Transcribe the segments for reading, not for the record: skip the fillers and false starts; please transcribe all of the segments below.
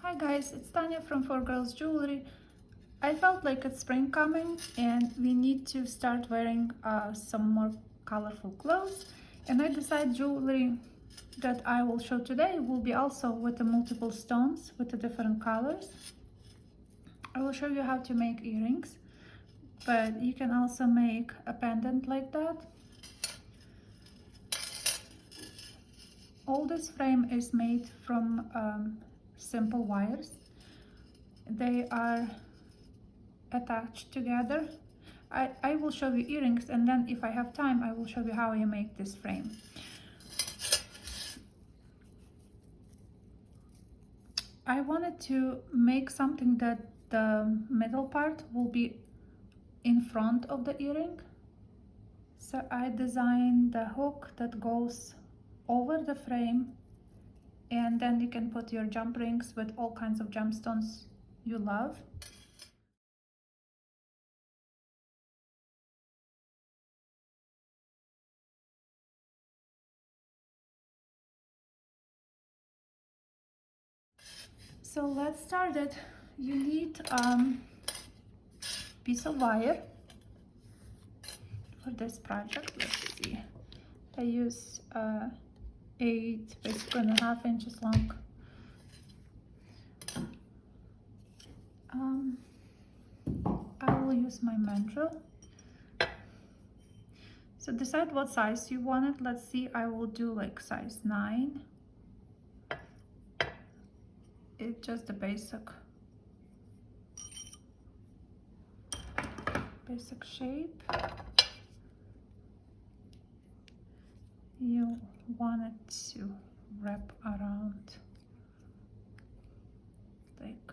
Hi guys, it's Tanya from 4Girls Jewelry. I felt like it's spring coming and we need to start wearing some more colorful clothes, and I decided jewelry that I will show today will be also with the multiple stones with the different colors. I will show you how to make earrings, but you can also make a pendant like that. All this frame is made from simple wires. They are attached together. I will show you earrings, and then if I have time I will show you how you make this frame. I wanted to make something that the middle part will be in front of the earring, so I designed the hook that goes over the frame, and then you can put your jump rings with all kinds of gemstones you love. So let's start it. You need piece of wire for this project. Let's see, I use 8 basically and a half inches long. I will use my mandrel. So decide what size you want it. Let's see, I will do like size 9. It's just the basic shape. You want it to wrap around like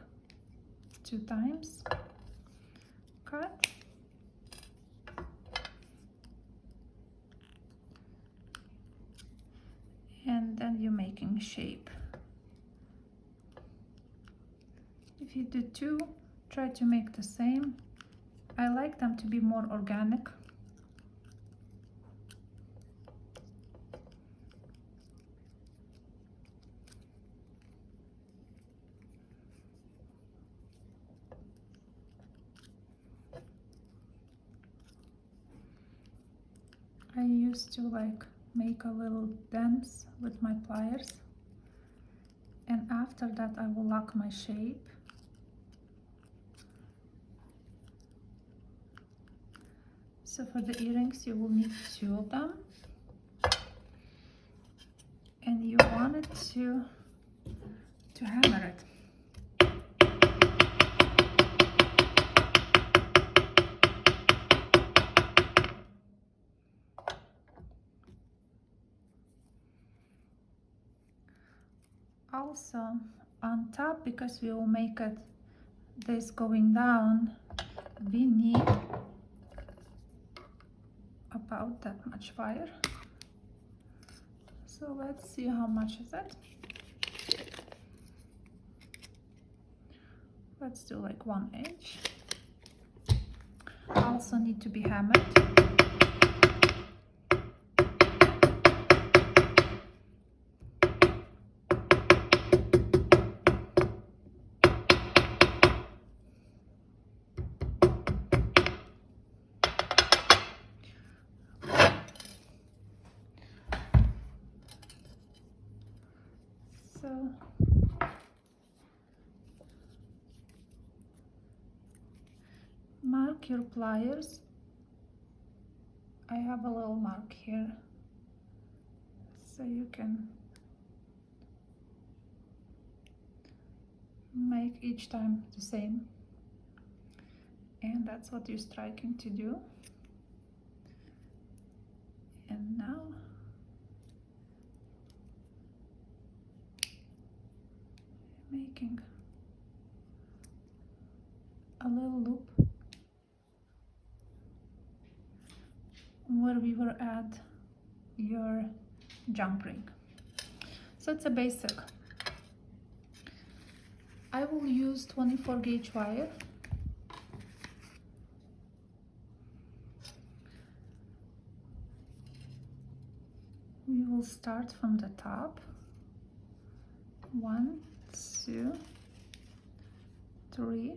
2 times. Cut. And then you're making shape. If you do 2, try to make the same. I like them to be more organic. I used to like make a little dents with my pliers, and after that I will lock my shape. So for the earrings you will need 2 of them, and you want it to hammer it. Also on top, because we will make it this going down, we need about that much wire. So let's see how much is it. Let's do like 1 inch. Also need to be hammered. So mark your pliers. I have a little mark here, so you can make each time the same, and that's what you're striking to do. And now making a little loop where we will add your jump ring. So it's a basic. I will use 24 gauge wire. We will start from the top. 1, 2, 3,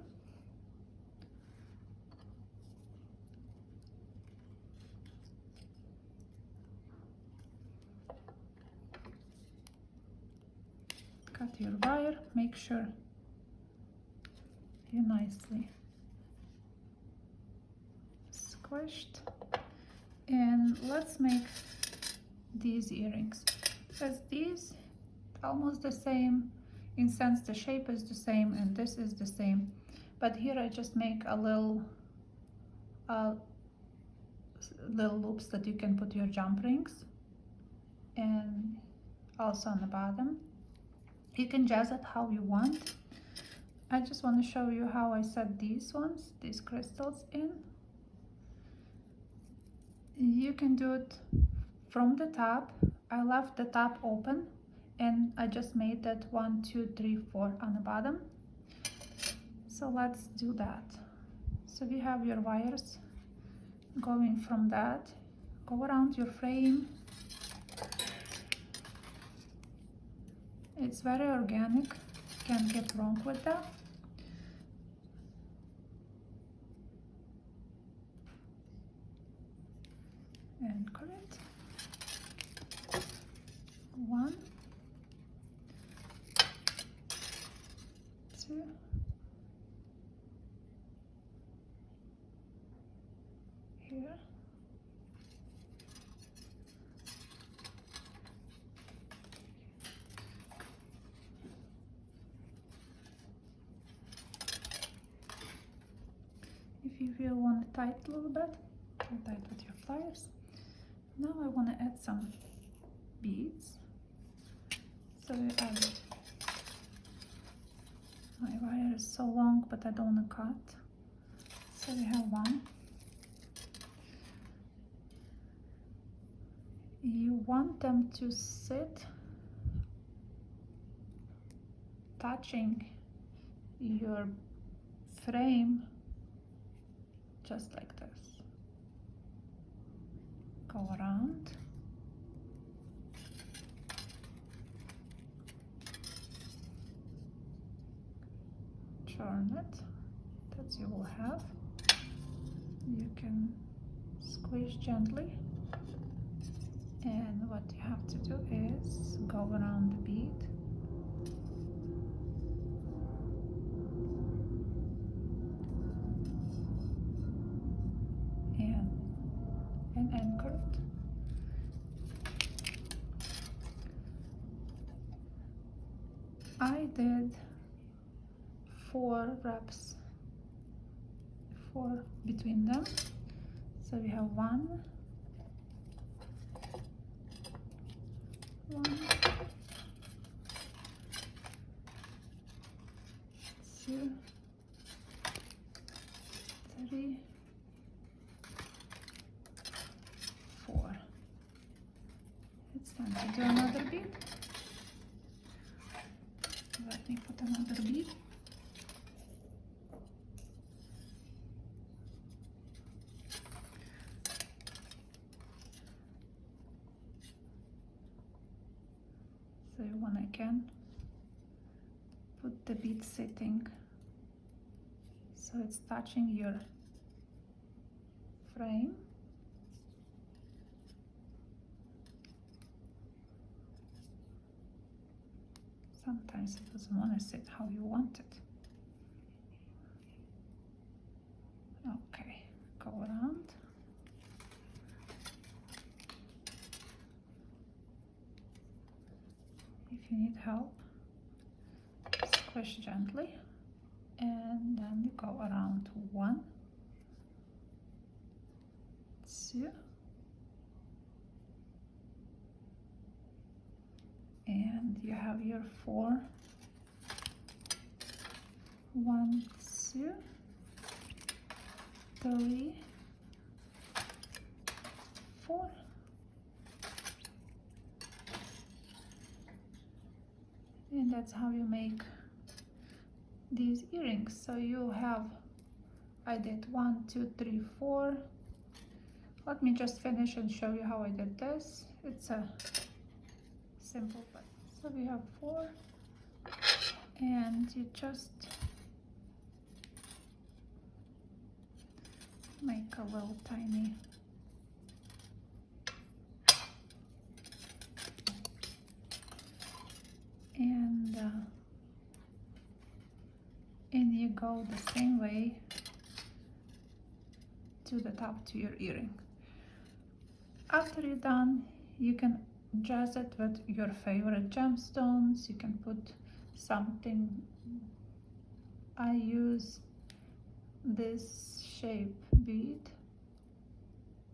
cut your wire, make sure you nicely squished, and let's make these earrings, because these almost the same in sense, the shape is the same and this is the same, but here I just make a little loops that you can put your jump rings, and also on the bottom you can jazz it how you want. I just want to show you how I set these crystals in. You can do it from the top. I left the top open and I just made that 1, 2, 3, 4 on the bottom. So let's do that. So we have your wires going from that, go around your frame. It's very organic, can't get wrong with that. Anchor it. 1, 2, here, if you feel want it tight a little bit, tight with your pliers. Now I want to add some beads. So my wire is so long, but I don't want to cut. So we have 1. You want them to sit touching your frame just like this. Go around. Turn it, that you will have. You can squeeze gently, and what you have to do is go around the bead and anchor it. I did 4 wraps, 4 between them. So we have 1, 2, 3, 4. It's time to do another bead. Let me put another bead. So you want again put the bead sitting so it's touching your frame. Sometimes it doesn't want to sit how you want it. Okay, go around. If you need help, squish gently, and then you go around 1, 2, and you have your 4, 1, 2, 3, 4. And that's how you make these earrings. So you have, I did 1, 2, 3, 4. Let me just finish and show you how I did this. It's a simple one. So we have 4, and you just make a little tiny and you go the same way to the top to your earring. After you're done, you can dress it with your favorite gemstones. You can put something. I use this shape bead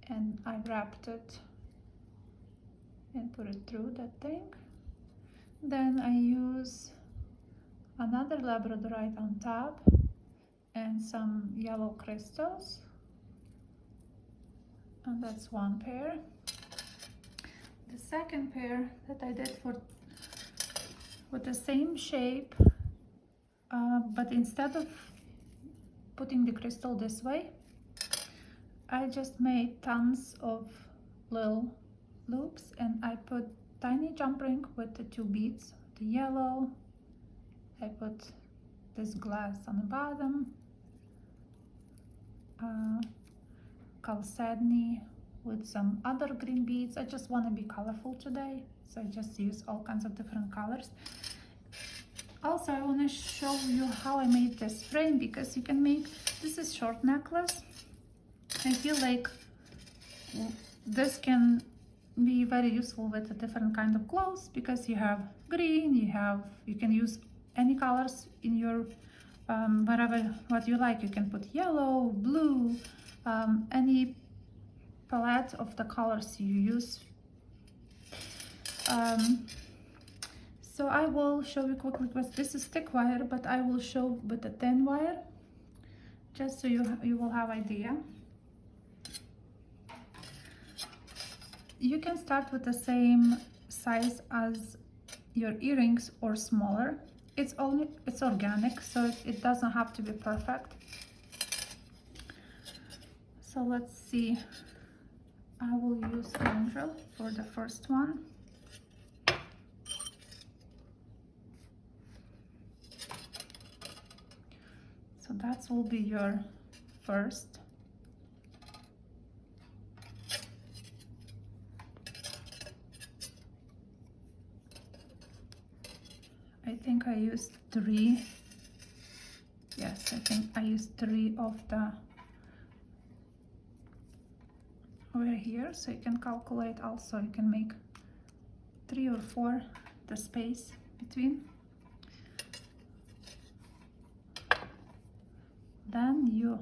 and I wrapped it and put it through that thing. Then I use another labradorite on top and some yellow crystals, and that's one pair. The second pair that I did with the same shape, but instead of putting the crystal this way, I just made tons of little loops and I put tiny jump ring with the two beads, the yellow. I put this glass on the bottom, chalcedony with some other green beads. I just want to be colorful today, so I just use all kinds of different colors. Also, I want to show you how I made this frame, because you can make, this is short necklace. I feel like this can be very useful with a different kind of clothes, because you have green, you can use any colors in your whatever what you like. You can put yellow, blue, any palette of the colors you use. So I will show you quickly, because this is thick wire, but I will show with the thin wire, just so you will have idea. You can start with the same size as your earrings or smaller. It's organic, so it doesn't have to be perfect. So let's see. I will use Mandrel for the first one. So that will be your first. I think I used 3. Yes, I think I used 3 of the over here, so you can calculate also. You can make 3 or 4 the space between. Then you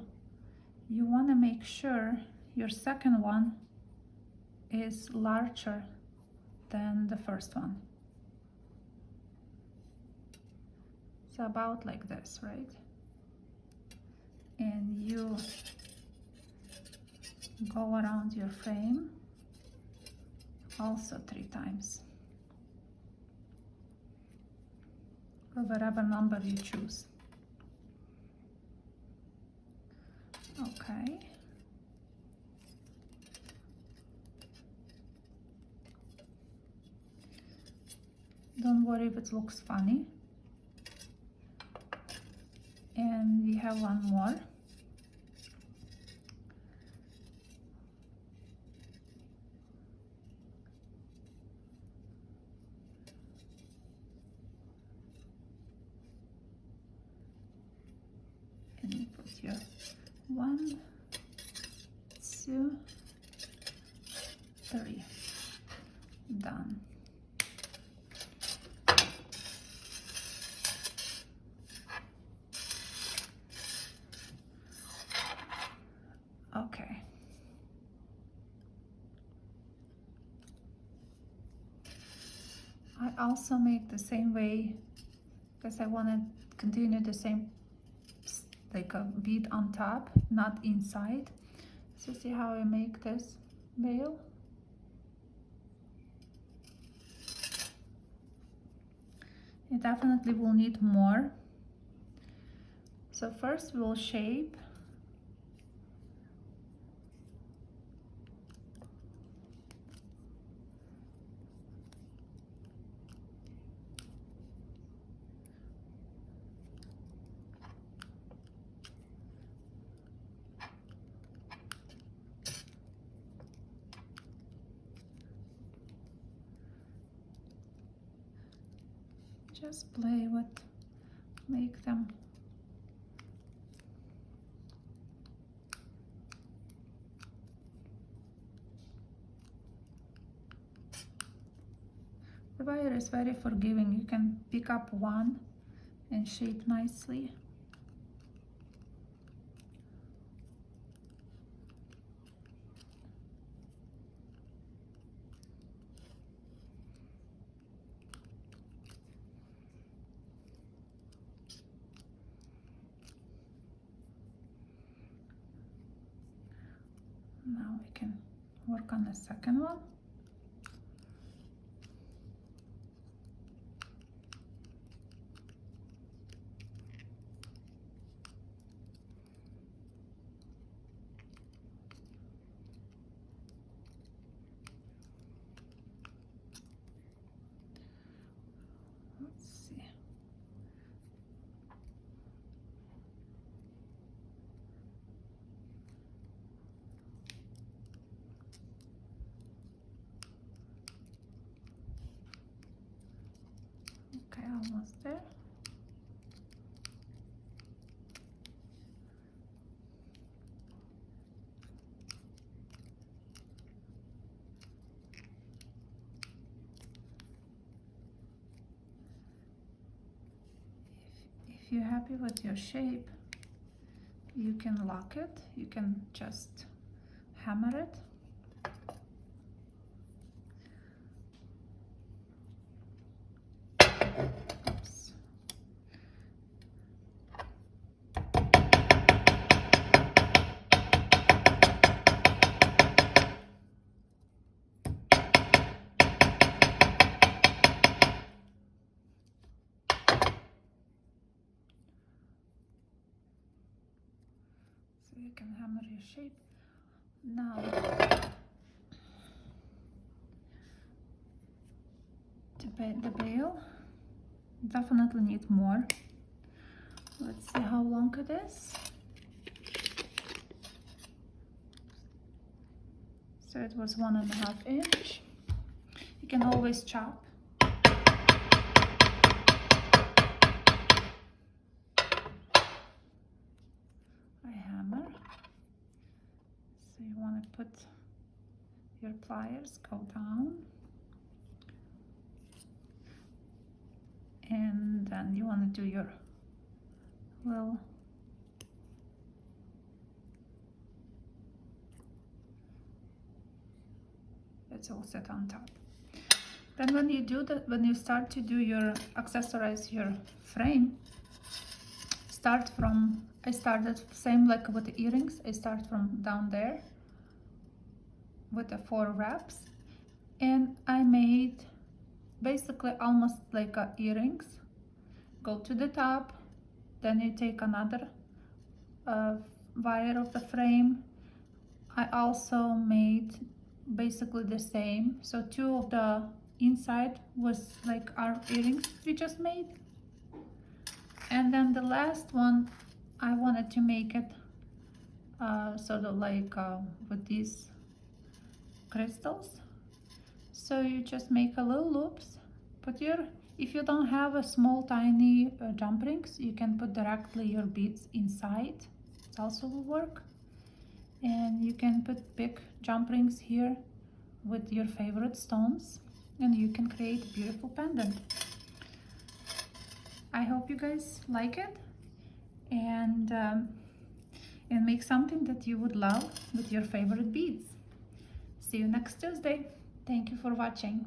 want to make sure your second one is larger than the first one. So about like this, right? And you go around your frame also 3 times, or whatever number you choose. Okay. Don't worry if it looks funny. And we have one more. And you put your 1, 2, 3. Done. Okay. I also make the same way, because I want to continue the same, like a bead on top, not inside. So see how I make this veil? You definitely will need more. So first we will shape. just play with, make them the wire is very forgiving. You can pick up one and shape nicely. Now we can work on the second one. Let's see. Okay, almost there. If you're happy with your shape, you can lock it. You can just hammer it. Oops. So you can hammer your shape. Now the bail definitely need more. Let's see how long it is. So it was 1.5 inch. You can always chop. I hammer. So you want to put your pliers, go down. And then you want to do your little it's all set on top. Then when you do that, when you start to do your accessorize your frame, start from, I started same like with the earrings. I start from down there with the 4 wraps, and I made basically almost like earrings. Go to the top, then you take another wire of the frame. I also made basically the same, so 2 of the inside was like our earrings we just made, and then the last one I wanted to make it sort of like with these crystals. So you just make a little loops, put your, if you don't have a small tiny jump rings, you can put directly your beads inside. It also will work. And you can put big jump rings here with your favorite stones, and you can create a beautiful pendant. I hope you guys like it, and make something that you would love with your favorite beads. See you next Tuesday. Thank you for watching.